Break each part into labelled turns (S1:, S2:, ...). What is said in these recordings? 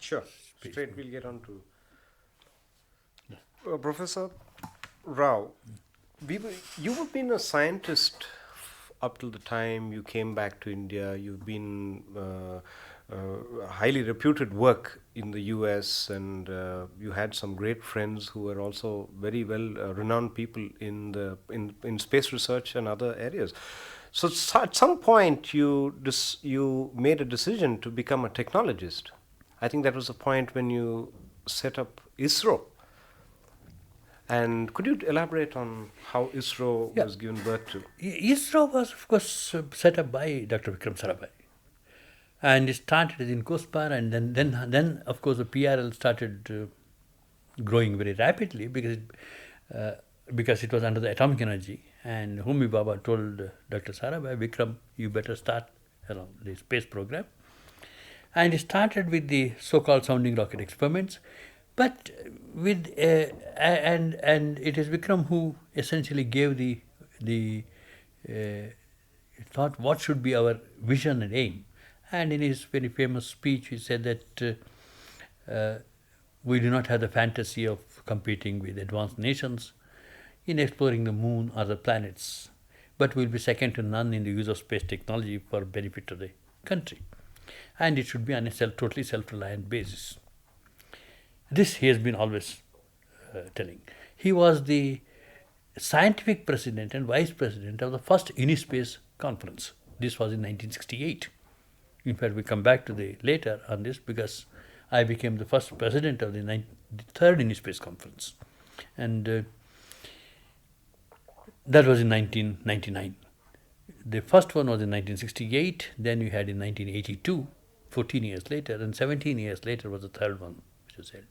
S1: Sure.
S2: space.
S1: Straight, we'll get on to Professor Rao. You've been a scientist up till the time you came back to India. You've been highly reputed work in the U.S. and you had some great friends who were also very well renowned people in space research and other areas. So at some point you made a decision to become a technologist. I think that was the point when you set up ISRO. And could you elaborate on how ISRO
S2: Yeah,
S1: was given birth to?
S2: ISRO was, of course, set up by Dr. Vikram Sarabhai. And it started in COSPAR, and then of course, the PRL started growing very rapidly because it was under the atomic energy. And Homi Baba told Dr. Sarabhai, Vikram, you better start the space program. And it started with the so-called sounding rocket experiments, but with and it is Vikram who essentially gave the thought what should be our vision and aim. And in his very famous speech, he said that we do not have the fantasy of competing with advanced nations in exploring the moon or the planets, but will be second to none in the use of space technology for benefit of the country. And it should be on a totally self-reliant basis. This he has been always telling. He was the scientific president and vice president of the first Unispace conference. This was in 1968. In fact, we come back to the later on this because I became the first president of the third Unispace conference. And that was in 1999. The first one was in 1968, then we had in 1982, 14 years later, and 17 years later was the third one, which was held.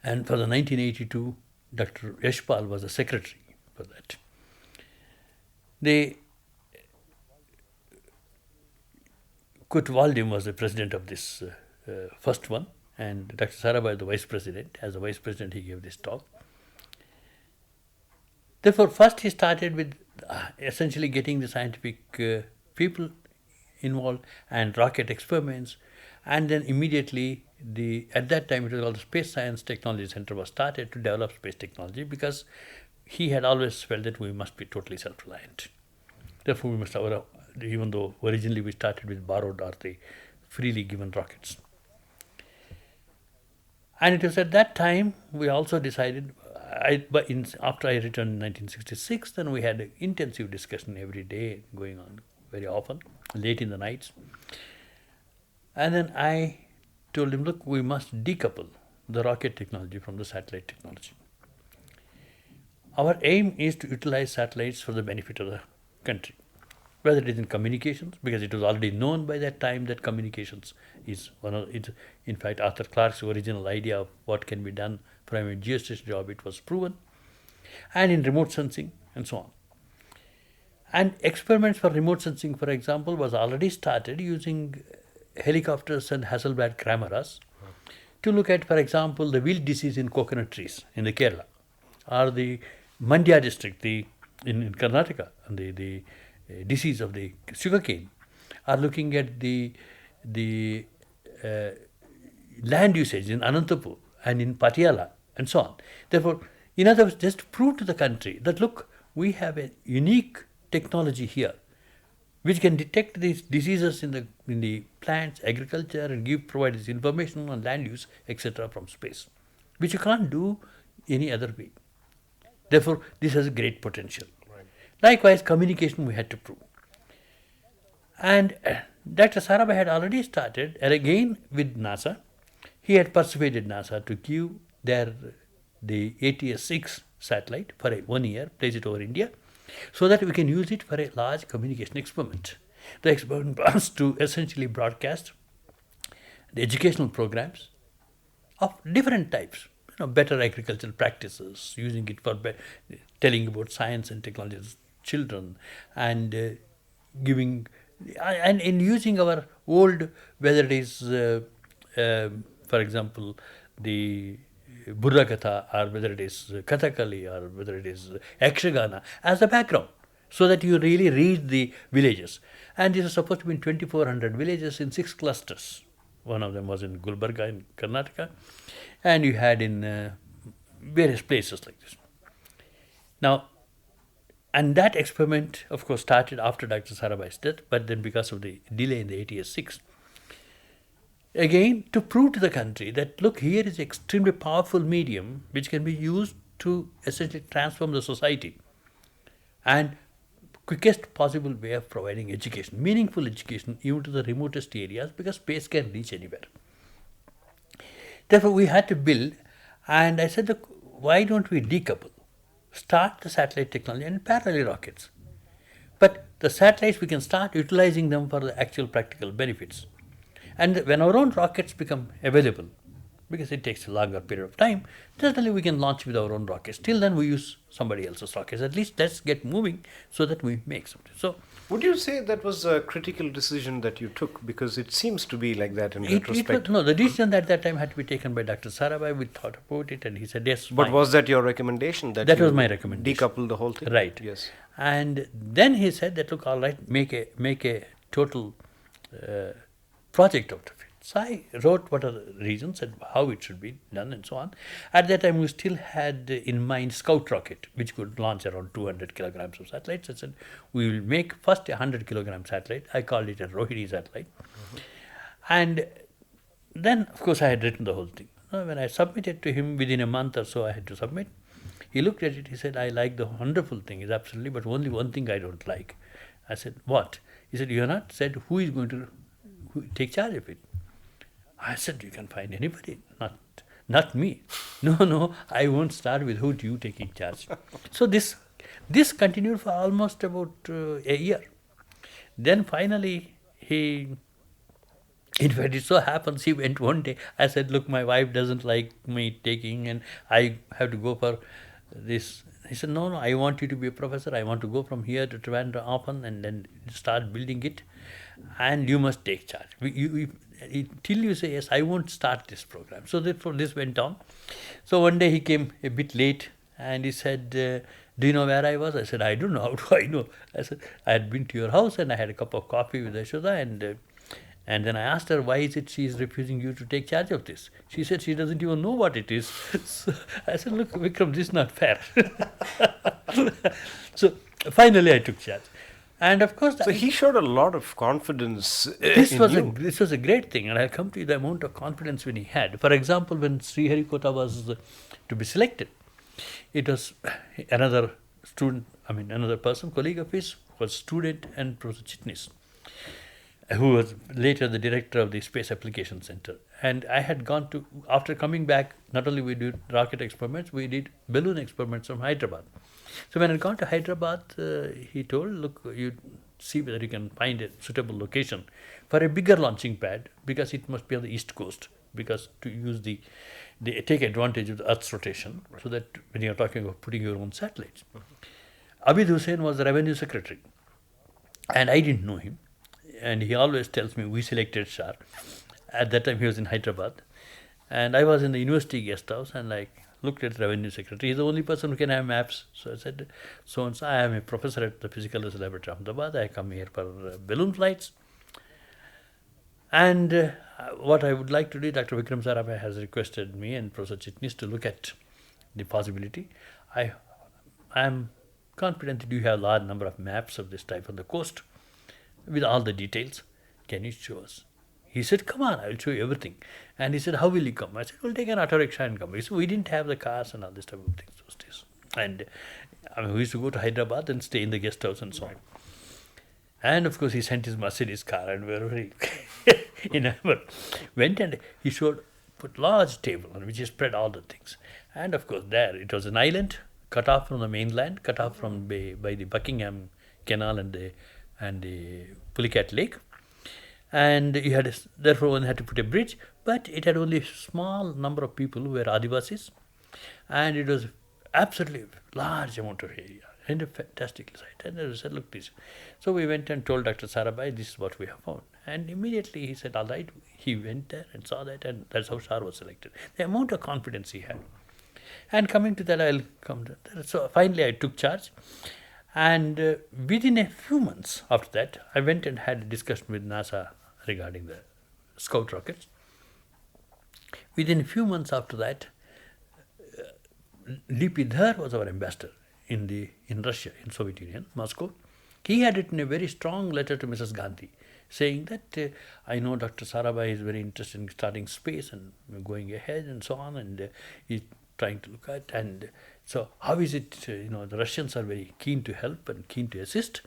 S2: And for the 1982, Dr. Yashpal was the secretary for that. Kurt Waldheim was the president of this first one, and Dr. Sarabhai the vice president. As the vice president, he gave this talk. Therefore, first he started with essentially getting the scientific people involved and rocket experiments, and then immediately at that time it was called the Space Science Technology Center was started to develop space technology because he had always felt that we must be totally self-reliant. Therefore, we must have, even though originally we started with borrowed or the freely given rockets. And it was at that time we also decided, after I returned in 1966, then we had an intensive discussion every day going on very often, late in the nights. And then I told him, look, we must decouple the rocket technology from the satellite technology. Our aim is to utilize satellites for the benefit of the country, whether it is in communications, because it was already known by that time that communications is in fact, Arthur Clarke's original idea of what can be done from a geostation job, it was proven, and in remote sensing and so on. And experiments for remote sensing, for example, was already started using helicopters and Hasselblad cameras to look at, for example, the wilt disease in coconut trees in the Kerala, or the Mandya district in Karnataka, and the disease of the sugarcane, are looking at the land usage in Anantapur and in Patiala and so on. Therefore, in other words, just to prove to the country that, look, we have a unique technology here which can detect these diseases in the plants, agriculture, and provide this information on land use, etc. from space, which you can't do any other way. Therefore, this has a great potential.
S1: Right.
S2: Likewise, communication we had to prove. And Dr. Sarabhai had already started, and again with NASA, he had persuaded NASA to give the ATS-6 satellite for 1 year, place it over India, so that we can use it for a large communication experiment. The experiment was to essentially broadcast the educational programs of different types, better agricultural practices, using it for telling about science and technology to children, and giving, and in using our old, whether it is, for example, the Burra Katha, or whether it is Kathakali, or whether it is Yakshagana, as a background, so that you really reach the villages. And this is supposed to be in 2,400 villages in 6 clusters. One of them was in Gulbarga in Karnataka, and you had in various places like this. Now, and that experiment, of course, started after Dr. Sarabhai's death, but then because of the delay in the ATS-6, again, to prove to the country that, look, here is an extremely powerful medium which can be used to essentially transform the society, and quickest possible way of providing education, meaningful education, even to the remotest areas, because space can reach anywhere. Therefore, we had to build, and I said, look, why don't we decouple? Start the satellite technology and parallel rockets. But the satellites, we can start utilizing them for the actual practical benefits. And when our own rockets become available, because it takes a longer period of time, certainly we can launch with our own rockets. Till then, we use somebody else's rockets. At least let's get moving so that we make something. So,
S1: Would you say that was a critical decision that you took? Because it seems to be like that in
S2: it
S1: retrospect.
S2: was, no, the decision at that time had to be taken by Dr. Sarabhai. We thought about it, and he said, yes,
S1: But
S2: fine.
S1: was that your recommendation?
S2: That
S1: you
S2: was my recommendation.
S1: Decouple the whole thing?
S2: Right.
S1: Yes.
S2: And then he said that, look, all right, make a total project out of it. So I wrote what are the reasons and how it should be done and so on. At that time, we still had in mind Scout rocket, which could launch around 200 kilograms of satellites. I said, we will make first a 100 kilogram satellite. I called it a Rohini satellite. And then, of course, I had written the whole thing. When I submitted to him, within a month or so, I had to submit. He looked at it, he said, I like the wonderful thing, is absolutely, but only one thing I don't like. I said, what? He said, you have not said who is going to take charge of it. I said, you can find anybody, not me. No, I won't start with who do you taking charge. So this continued for almost about a year. Then finally, in fact, it so happens he went one day. I said, look, my wife doesn't like me taking, and I have to go for this. He said, no, I want you to be a professor. I want to go from here to Trivandrum often and then start building it, and you must take charge. Till you say yes, I won't start this program. So therefore, this went on. So one day he came a bit late, and he said, do you know where I was? I said, I don't know. How do I know? I said, I had been to your house, and I had a cup of coffee with Yashoda, and then I asked her, why is it she is refusing you to take charge of this? She said she doesn't even know what it is. So I said, look, Vikram, this is not fair. So finally I took charge. And of course,
S1: So he showed a lot of confidence
S2: this
S1: in
S2: was
S1: you.
S2: this was a great thing, and I'll come to the amount of confidence when he had. For example, when Sriharikota was to be selected, it was another student, another person, colleague of his, was student and Professor Chitnis, who was later the director of the Space Application Center. And I had gone to, after coming back, not only we did rocket experiments, we did balloon experiments from Hyderabad. So when I gone to Hyderabad, he told, look, you see whether you can find a suitable location for a bigger launching pad, because it must be on the east coast, because to use they take advantage of the Earth's rotation, so that when you're talking about putting your own satellites. Abid Hussain was the revenue secretary, and I didn't know him. And he always tells me, we selected Shah. At that time, he was in Hyderabad. And I was in the university guest house, and I looked at the revenue secretary. He's the only person who can have maps. So I said, so and so, I am a professor at the Physical Research Laboratory of Ahmedabad. I come here for balloon flights. And what I would like to do, Dr. Vikram Sarabhai has requested me and Professor Chitnis to look at the possibility. I am confident that you have a large number of maps of this type on the coast, with all the details. Can you show us? He said, come on, I will show you everything. And he said, how will you come? I said, we'll take an auto rickshaw and come. He said, we didn't have the cars and all this type of things those days. And we used to go to Hyderabad and stay in the guest house and so on. And of course, he sent his Mercedes car, and we were very enamored. Went and he put large table on which he spread all the things. And of course, there it was an island cut off from the mainland, cut off from by the Buckingham Canal and the Pulicat Lake. And you had, therefore, one had to put a bridge, but it had only a small number of people who were Adivasis, and it was absolutely large amount of area and a fantastic site. And I said, look, this. So we went and told Dr. Sarabhai, this is what we have found. And immediately he said, all right. He went there and saw that, and that's how Shah was selected. The amount of confidence he had. And coming to that, I'll come to that. So finally, I took charge. And within a few months after that, I went and had a discussion with NASA regarding the Scout rockets. Within a few months after that, Lipi Dhar was our ambassador in Russia, in Soviet Union, Moscow. He had written a very strong letter to Mrs. Gandhi saying that I know Dr. Sarabhai is very interested in starting space and going ahead and so on, and he's trying to look at, and so how is it, the Russians are very keen to help and keen to assist,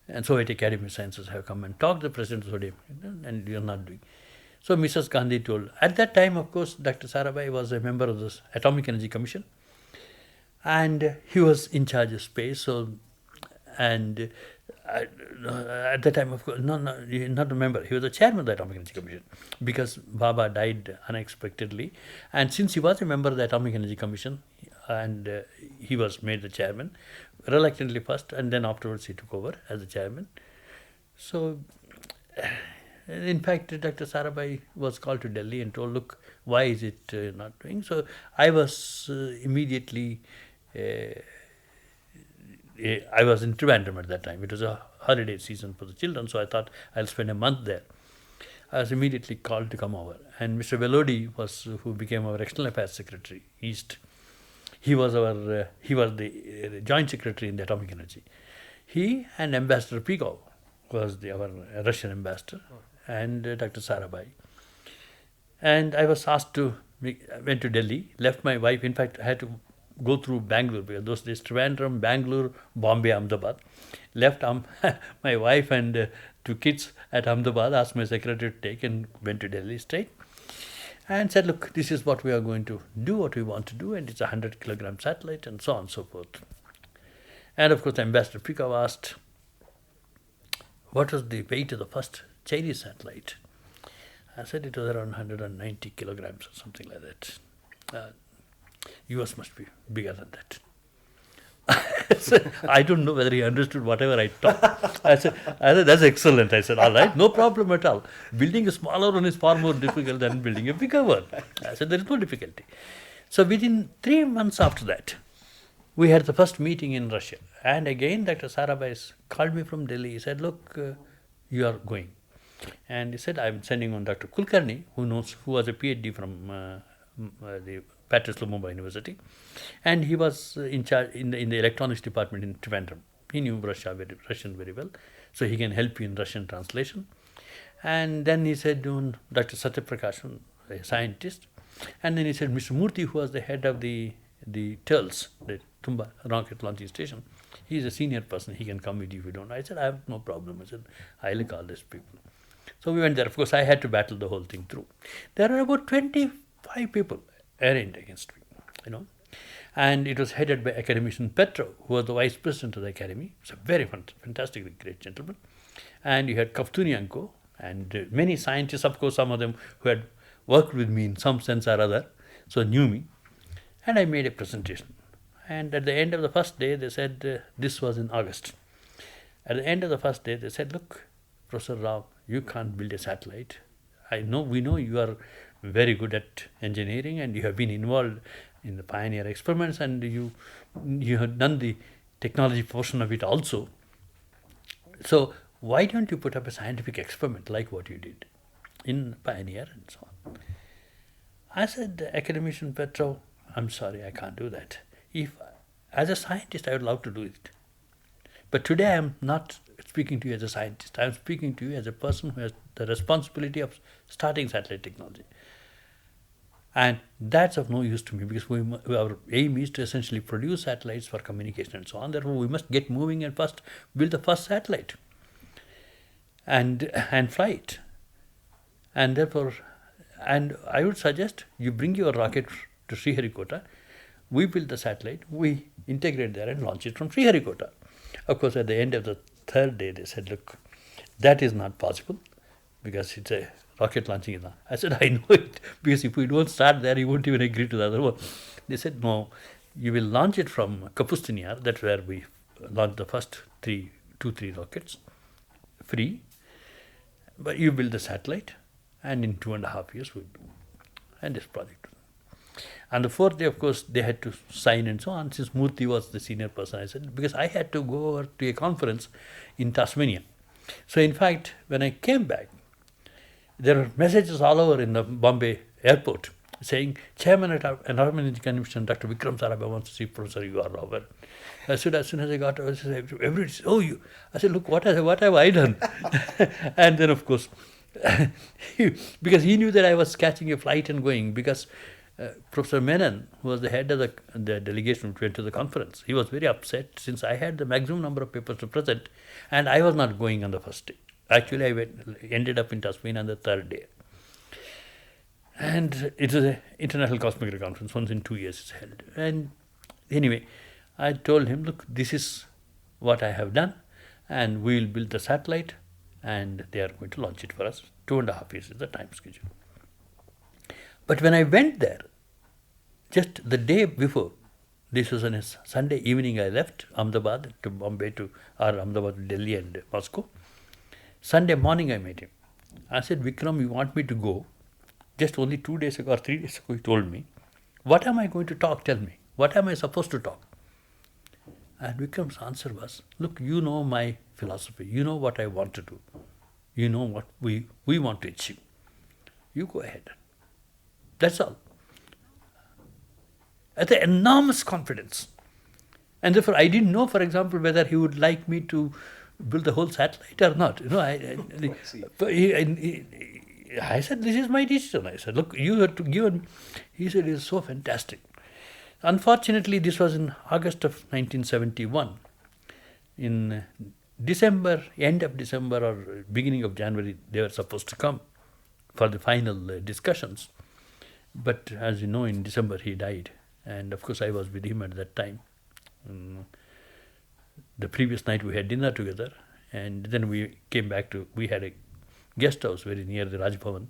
S2: and Soviet Academy of Sciences have come and talked to the President of Soviet Union, and you're not doing. So Mrs. Gandhi told, at that time, of course, Dr. Sarabhai was a member of the Atomic Energy Commission, and he was in charge of space. So, and at the time, of course, not a member. He was the chairman of the Atomic Energy Commission because Baba died unexpectedly, and since he was a member of the Atomic Energy Commission, and he was made the chairman, reluctantly first, and then afterwards he took over as the chairman. So, in fact, Dr. Sarabhai was called to Delhi and told, look, why is it not doing? So I was immediately, I was in Trivandrum at that time. It was a holiday season for the children, so I thought I'll spend a month there. I was immediately called to come over. And Mr. Velodi who became our External Affairs Secretary, East. He was the Joint Secretary in the Atomic Energy. He and Ambassador Pigov was our Russian ambassador, and Dr. Sarabhai. And I was asked to, went to Delhi, left my wife. In fact, I had to go through Bangalore, because those days Trivandrum, Bangalore, Bombay, Ahmedabad. Left my wife and two kids at Ahmedabad, asked my secretary to take, and went to Delhi straight. And said, look, this is what we are going to do, what we want to do, and it's a 100-kilogram satellite, and so on and so forth. And of course, Ambassador Pigov asked, what was the weight of the first Chinese satellite? I said it was around 190 kilograms or something like that. US must be bigger than that. So, I don't know whether he understood whatever I taught. I said, that's excellent. I said, all right, no problem at all. Building a smaller one is far more difficult than building a bigger one. I said, there is no difficulty. So within 3 months after that, we had the first meeting in Russia. And again, Dr. Sarabhai called me from Delhi. He said, look, you are going. And he said, I'm sending on Dr. Kulkarni, who was a PhD from the Patrice Lumumba University. And he was in charge in the electronics department in Trivandrum. He knew Russian very well, so he can help you in Russian translation. And then he said, Dr. Satyaprakash, a scientist. And then he said, Mr. Murthy, who was the head of the TERLS, the Tumba Rocket Launching Station, he's a senior person, he can come with you if you don't. I said, I have no problem. I said, I like all these people. So we went there. Of course, I had to battle the whole thing through. There are about 25 people arraigned against me, And it was headed by academician Petrov, who was the vice president of the academy. He's a very fantastically great gentleman. And you had Kovtunenko and many scientists, of course, some of them who had worked with me in some sense or other, so knew me. And I made a presentation. And at the end of the first day, they said, this was in August. At the end of the first day, they said, look, Professor Rao, you can't build a satellite. We know you are very good at engineering and you have been involved in the pioneer experiments and you have done the technology portion of it also. So why don't you put up a scientific experiment like what you did in Pioneer and so on? I said, academician Petrov, I'm sorry, I can't do that. As a scientist, I would love to do it. But today I am not speaking to you as a scientist. I am speaking to you as a person who has the responsibility of starting satellite technology. And that's of no use to me because our aim is to essentially produce satellites for communication and so on. Therefore, we must get moving and first build the first satellite and fly it. And therefore, and I would suggest you bring your rocket to Sriharikota, we build the satellite, we integrate there and launch it from Sriharikota. Of course, at the end of the third day, they said, look, that is not possible because it's a rocket launching. I said, I know it, because if we don't start there, you won't even agree to the other one. They said, no, you will launch it from Kapustiniar, that's where we launched the first three rockets, free, but you build the satellite, and in 2.5 years, we'll do. And this project. And the fourth day, of course, they had to sign and so on. Since Murthy was the senior person, I said, because I had to go over to a conference in Tasmania. So in fact, when I came back, there were messages all over in the Bombay airport saying, Chairman at Environment Energy Commission, Dr. Vikram Sarabhai wants to see Professor U.R Rao. Well, as soon as I got, everybody said, oh, you. I said, look, what have I done? And then, of course, because he knew that I was catching a flight and going, because Professor Menon, who was the head of the delegation which went to the conference, he was very upset since I had the maximum number of papers to present and I was not going on the first day. Actually, I ended up in Tasmania on the third day. And it is an international cosmic ray conference, once in 2 years it's held. And anyway, I told him, look, this is what I have done, and we will build the satellite, and they are going to launch it for us. 2.5 years is the time schedule. But when I went there, just the day before, this was on a Sunday evening, I left Ahmedabad to Bombay or Ahmedabad to Delhi and Moscow. Sunday morning I met him. I said, Vikram, you want me to go? Just only 2 days ago or 3 days ago, he told me, what am I going to talk? Tell me. What am I supposed to talk? And Vikram's answer was, look, you know my philosophy. You know what I want to do. You know what we want to achieve. You go ahead. That's all. At the enormous confidence. And therefore, I didn't know, for example, whether he would like me to build the whole satellite or not. You know, I said, this is my decision. I said, look, you have to give me. He said, it's so fantastic. Unfortunately, this was in August of 1971. In December, end of December or beginning of January, they were supposed to come for the final discussions. But as you know, in December he died. And of course I was with him at that time. The previous night we had dinner together. And then we came back we had a guest house very near the Raj Bhavan.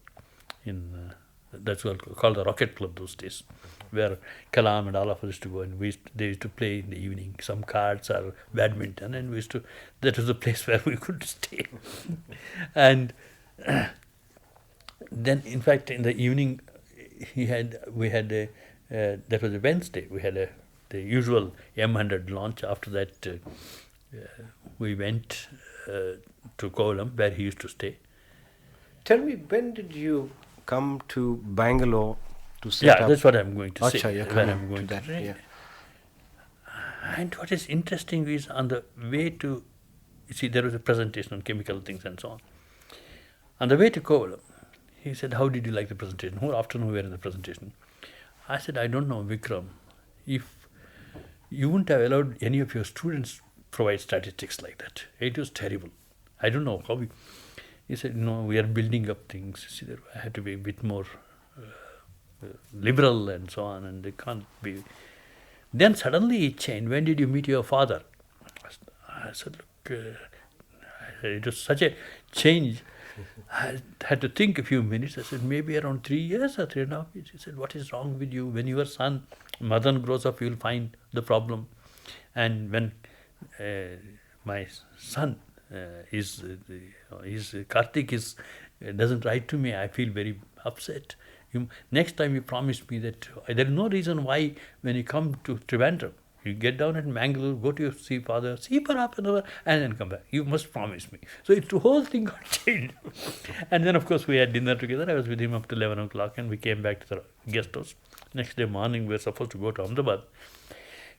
S2: That's called the Rocket Club those days, where Kalam and all of us used to go, and they used to play in the evening, some cards or badminton, and that was the place where we could stay. And then, in fact, in the evening, that was a Wednesday, we had the usual M100 launch. After that, we went to Kovalam, where he used to stay.
S1: Tell me, when did you come to Bangalore to set up?
S2: Yeah, that's what I'm going to say.
S1: Achha,
S2: Where I'm going to
S1: that,
S2: say.
S1: yeah.
S2: And what is interesting is on the way to, you see, there was a presentation on chemical things and so on. On the way to Kovalam, he said, how did you like the presentation? Whole afternoon we were in the presentation. I said, I don't know, Vikram, if you wouldn't have allowed any of your students provide statistics like that. It was terrible. I don't know how he said, no, we are building up things. See, I had to be a bit more liberal and so on, and they can't be. Then suddenly it changed. When did you meet your father? I said, look, it was such a change. I had to think a few minutes. I said, maybe around 3 years or 3.5 years. He said, what is wrong with you? When your son, Madan, grows up, you will find the problem. And when my son Karthik doesn't write to me, I feel very upset. Next time you promise me that there is no reason why when you come to Trivandrum, you get down at Bengaluru, go to your father, see for half an hour, and then come back. You must promise me. So the whole thing got changed. And then, of course, we had dinner together. I was with him up to 11 o'clock, and we came back to the guest house. Next day morning, we were supposed to go to Ahmedabad.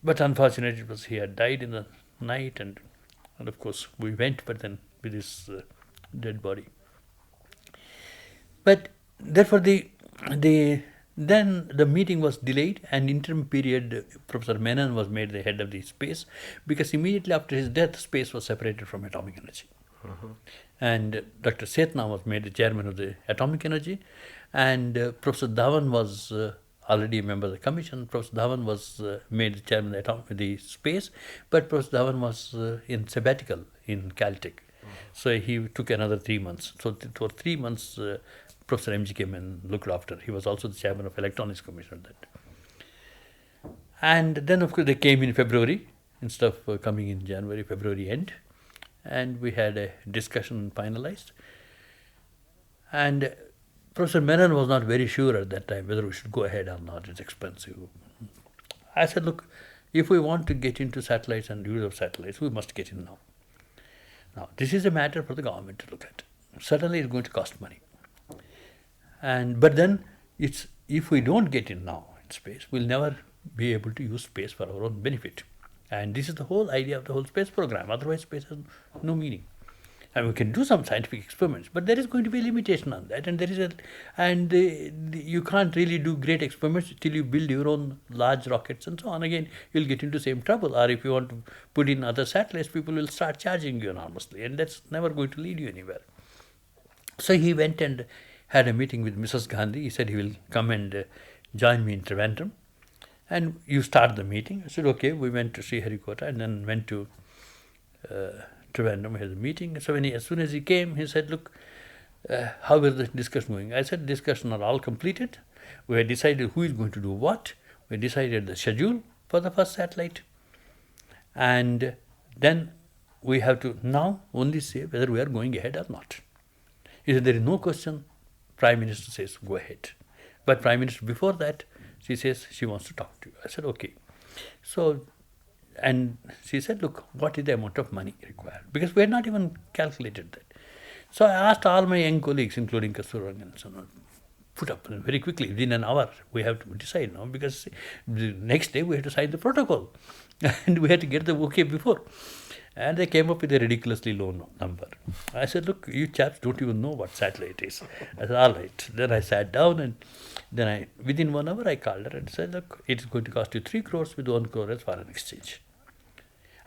S2: But unfortunately, he had died in the night, and of course, we went, but then with his dead body. But therefore, then the meeting was delayed, and interim period, Professor Menon was made the head of the space, because immediately after his death, space was separated from atomic energy. And Dr. Setna was made the chairman of the atomic energy, and Professor Dhawan was already a member of the commission. Professor Dhawan was made the chairman of the space, but Professor Dhawan was in sabbatical in Caltech. So he took another 3 months. So for 3 months, Professor M.G. came and looked after. He was also the chairman of Electronics Commission at that. And then, of course, they came in February instead of coming in January, February end. And we had a discussion finalized. And Professor Menon was not very sure at that time whether we should go ahead or not. It's expensive. I said, look, if we want to get into satellites and use of satellites, we must get in now. Now, this is a matter for the government to look at. Certainly, it's going to cost money. But then, it's if we don't get in now in space, we'll never be able to use space for our own benefit. And this is the whole idea of the whole space program. Otherwise, space has no meaning. And we can do some scientific experiments, but there is going to be a limitation on that, and you can't really do great experiments till you build your own large rockets and so on. Again, you'll get into same trouble. Or if you want to put in other satellites, people will start charging you enormously, and that's never going to lead you anywhere. So he went and had a meeting with Mrs. Gandhi. He said he will come and join me in Trivandrum, and you start the meeting. I said, okay. We went to Sriharikota and then went to Trivandrum, had a meeting. So as soon as he came, he said, look, how is the discussion going? I said, discussion are all completed. We had decided who is going to do what. We decided the schedule for the first satellite. And then we have to now only say whether we are going ahead or not. He said, there is no question. Prime Minister says, go ahead. But Prime Minister, before that, she says she wants to talk to you. I said, okay. So, and she said, look, what is the amount of money required? Because we had not even calculated that. So I asked all my young colleagues, including Kasturang and so on, put up very quickly, within an hour, we have to decide now, because the next day we had to sign the protocol. And we had to get the okay before. And they came up with a ridiculously low number. I said, look, you chaps don't even know what satellite is. I said, all right. Then I sat down, and then within 1 hour, I called her and said, look, it's going to cost you 3 crores with 1 crore as foreign exchange.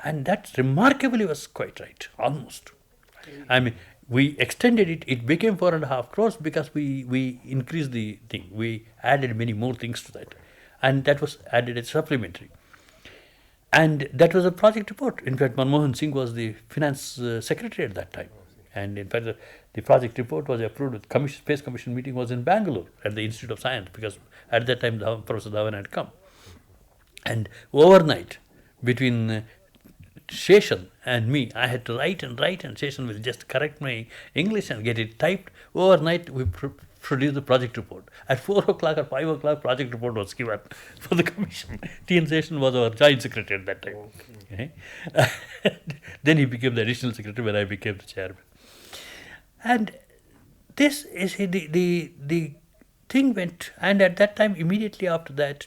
S2: And that remarkably was quite right, almost. I mean, we extended it. It became 4.5 crores because we increased the thing. We added many more things to that. And that was added as supplementary. And that was a project report. In fact, Manmohan Singh was the finance secretary at that time. And in fact, the project report was approved. The Space Commission meeting was in Bangalore at the Institute of Science, because at that time Professor Dhawan had come. And overnight, between Sheshan and me, I had to write, and Sheshan will just correct my English and get it typed. Overnight, we produced the project report. At 4 o'clock or 5 o'clock, project report was given for the commission. T.N. Sheshan was our joint secretary at that time. Okay. Then he became the additional secretary when I became the chairman. And this is the thing went, and at that time, immediately after that,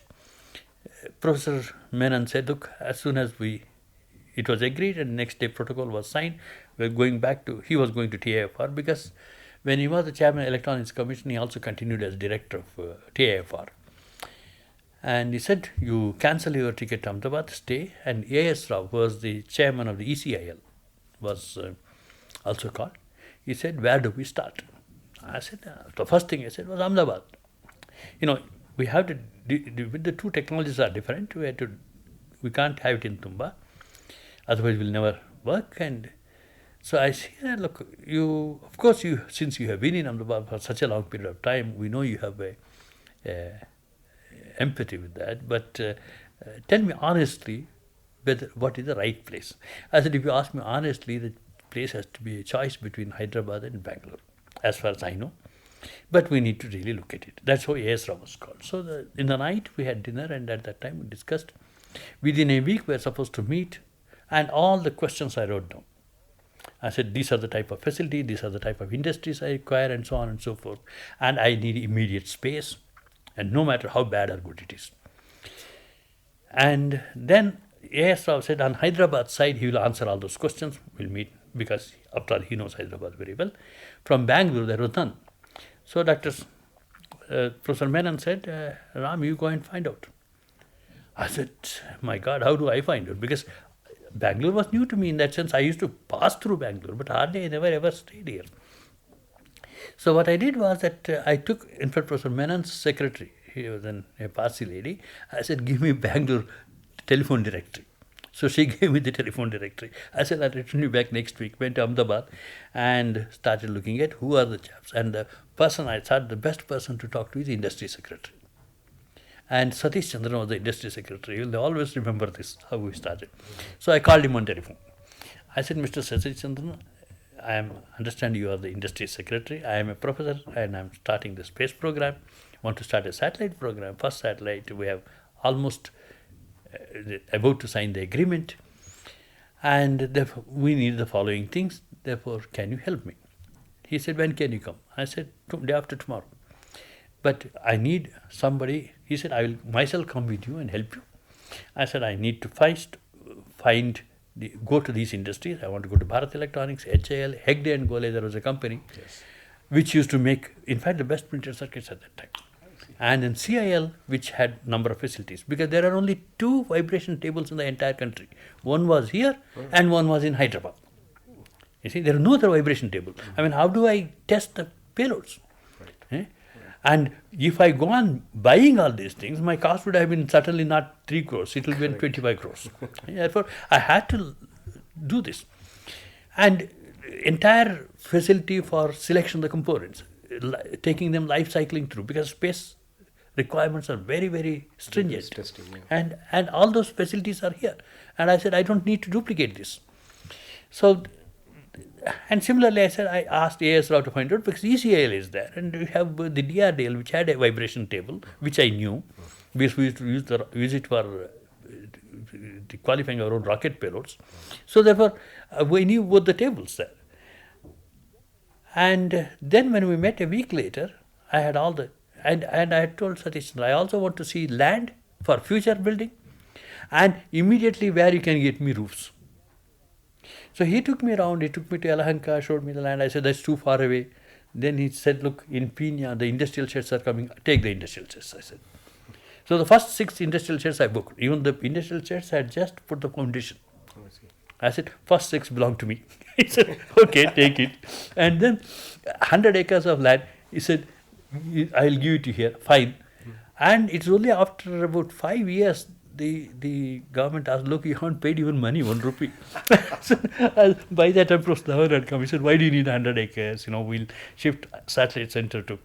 S2: Professor Menon said, look, as soon as it was agreed, and next day protocol was signed, he was going to TIFR, because when he was the chairman of the Electronics Commission, he also continued as director of TIFR. And he said, you cancel your ticket to Ahmedabad, stay. And U.R Rao, who was the chairman of the ECIL, was also called. He said, where do we start? I said, the first thing I said was Ahmedabad. We have to, with the two technologies are different, we can't have it in Tumba, otherwise it will never work. And so I said, look, since you have been in Ahmedabad for such a long period of time, we know you have a empathy with that, but tell me honestly what is the right place. I said, if you ask me honestly, the place has to be a choice between Hyderabad and Bangalore, as far as I know. But we need to really look at it. That's how U.R Rao was called. So in the night we had dinner, and at that time we discussed. Within a week we were supposed to meet, and all the questions I wrote down. I said, these are the type of facility, these are the type of industries I require, and so on and so forth. And I need immediate space, and no matter how bad or good it is. And then U.R Rao said, on Hyderabad side, he will answer all those questions. We'll meet, because after all, he knows Hyderabad very well. From Bangalore, there was none. So Professor Menon said, Ram, you go and find out. I said, my God, how do I find out? Because Bangalore was new to me in that sense. I used to pass through Bangalore, but hardly I never ever stayed here. So what I did was that I took, in fact, Professor Menon's secretary, he was a Parsi lady. I said, give me Bangalore telephone directory. So she gave me the telephone directory. I said, I'll return you back next week. Went to Ahmedabad and started looking at who are the chaps. And the person I thought the best person to talk to is the industry secretary. And Satish Chandran was the industry secretary. You'll always remember this, how we started. So I called him on telephone. I said, Mr. Satish Chandran, I understand you are the industry secretary. I am a professor and I'm starting the space program. Want to start a satellite program. First satellite, we have almost about to sign the agreement. And therefore, we need the following things. Therefore, can you help me? He said, when can you come? I said, day after tomorrow. but I need somebody. He said, I will myself come with you and help you. I said, I need to first go to these industries. I want to go to Bharat Electronics, HAL, Hegde and Gole. There was a company which used to make, in fact, the best printed circuits at that time. And then CIL, which had number of facilities, because there are only 2 vibration tables in the entire country. One was here and one was in Hyderabad. You see, there are no other vibration table. I mean, how do I test the payloads? Eh? And if I go on buying all these things, my cost would have been certainly not 3 crores. It will be 25 crores. Therefore, I had to do this. And entire facility for selection of the components, taking them life cycling through, because space requirements are very, very stringent.
S1: Testing,
S2: And all those facilities are here. And I said, I don't need to duplicate this. So, and similarly, I said, I asked U.R Rao to find out, because ECIL is there, and we have the DRDL, which had a vibration table, which I knew, because we used to use it for qualifying our own rocket payloads. So therefore, we knew both the tables there. And then when we met a week later, I had all the, and I had told Satish, I also want to see land for future building, and immediately where you can get me roofs. So he took me around, he took me to Yelahanka, showed me the land. I said, that's too far away. Then he said, look, in Pina, the industrial sheds are coming, take the industrial sheds, I said. So the first 6 industrial sheds I booked. Even the industrial sheds had just put the foundation. I said, first 6 belong to me. He said, okay, take it. And then 100 acres of land, he said, I'll give it to you here, fine. And it's only after about 5 years, the government asked, look, you haven't paid even money, 1 rupee. So, by that time, Professor had come. He said, why do you need 100 acres? We'll shift satellite center to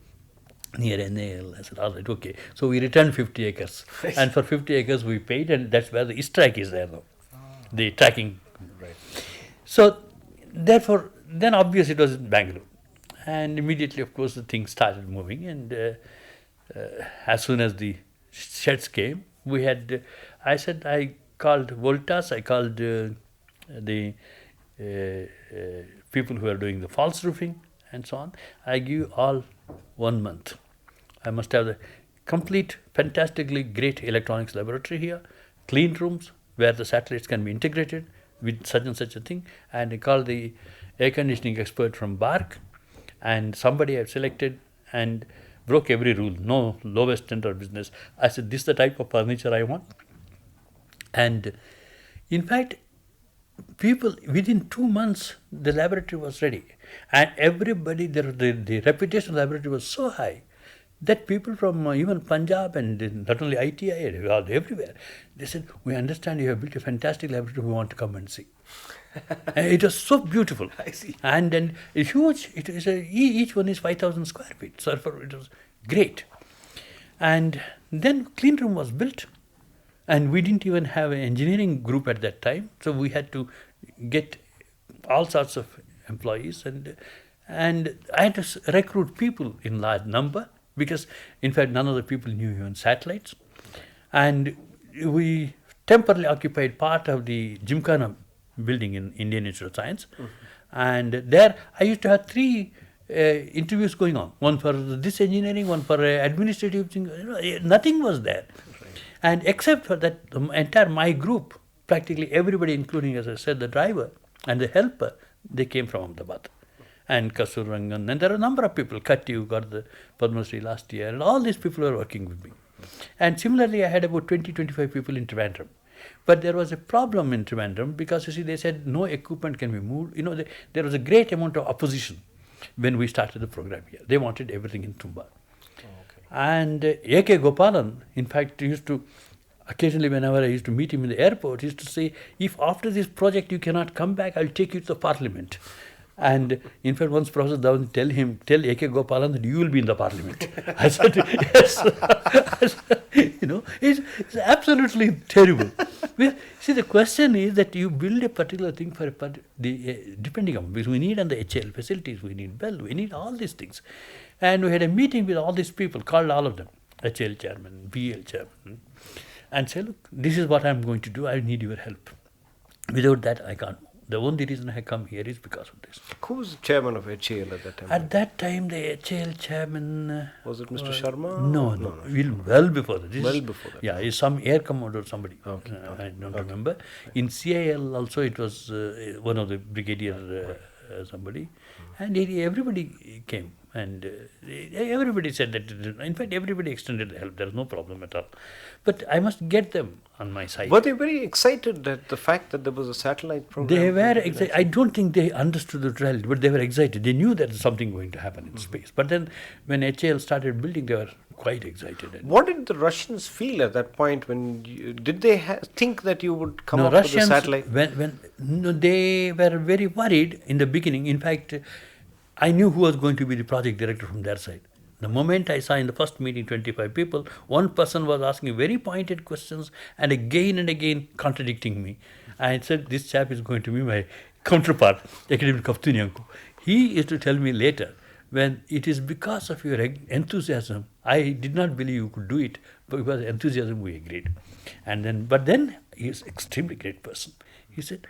S2: near NAL. I said, all right, okay. So we returned 50 acres. And for 50 acres we paid, and that's where the ISTRAC is there now. The tracking.
S1: Right.
S2: So therefore, then obviously it was in Bangalore. And immediately, of course, the things started moving. And as soon as the sheds came, we had, I called Voltas, I called the people who are doing the false roofing and so on. I give all 1 month. I must have the complete, fantastically great electronics laboratory here, clean rooms where the satellites can be integrated with such and such a thing. And I called the air conditioning expert from BARC, and somebody I've selected, and broke every rule, no lowest standard business. I said, this is the type of furniture I want. And in fact, people, within 2 months, the laboratory was ready. And everybody, the reputation of the laboratory was so high that people from even Punjab and not only ITI, everywhere, they said, we understand you have built a fantastic laboratory, we want to come and see. And it was so beautiful.
S1: I see.
S2: And then it's huge. It is each one is 5,000 square feet. So it was great. And then clean room was built. And we didn't even have an engineering group at that time. So we had to get all sorts of employees. And I had to recruit people in large number, because in fact none of the people knew even satellites. And we temporarily occupied part of the Gymkhana building in Indian Institute of Science. And there I used to have 3 interviews going on. One for this engineering, one for administrative thing. Nothing was there. And except for that, the entire my group, practically everybody, including, as I said, the driver and the helper, they came from Ahmedabad. And Kasur Rangan, and there are a number of people. Katti, who got the Padma Shri last year, and all these people were working with me. And similarly, I had about 20-25 people in Trivandrum. But there was a problem in Trivandrum, because you see, they said no equipment can be moved. There was a great amount of opposition when we started the program here. They wanted everything in Tumba. And A.K. Gopalan, in fact, used to, occasionally whenever I used to meet him in the airport, he used to say, if after this project you cannot come back, I'll take you to the parliament. And in fact, once Professor Dhawan tell A.K. Gopalan that you will be in the parliament. I said, yes. It's absolutely terrible. See, the question is that you build a particular thing for depending on, because we need on the HL facilities, we need Bell, we need all these things. And we had a meeting with all these people, called all of them, HL chairman, BL chairman, and said, look, this is what I'm going to do, I need your help. Without that, I can't move. The only reason I come here is because of this.
S1: Who was the chairman of HAL at that time?
S2: At that time, the HAL chairman...
S1: Was it Mr. Sharma?
S2: No. Well before that.
S1: Well before that.
S2: Yeah, it's some air commodore, somebody.
S1: Okay,
S2: I don't remember. In CIL also, it was one of the brigadier somebody. And everybody came. And everybody said that, in fact, everybody extended the help. There was no problem at all. But I must get them on my side.
S1: Were they very excited at the fact that there was a satellite program?
S2: They were excited. I don't think they understood the reality, but they were excited. They knew that something going to happen in space. But then when HAL started building, they were quite excited.
S1: What did the Russians feel at that point? Did they think that you would come up
S2: Russians,
S1: with a satellite?
S2: They were very worried in the beginning. In fact, I knew who was going to be the project director from their side. The moment I saw in the first meeting 25 people, one person was asking very pointed questions and again contradicting me. I said, this chap is going to be my counterpart, academic Kaftunyanko. He is to tell me later, when it is because of your enthusiasm, I did not believe you could do it, but because of enthusiasm we agreed. But then he is an extremely great person. He said,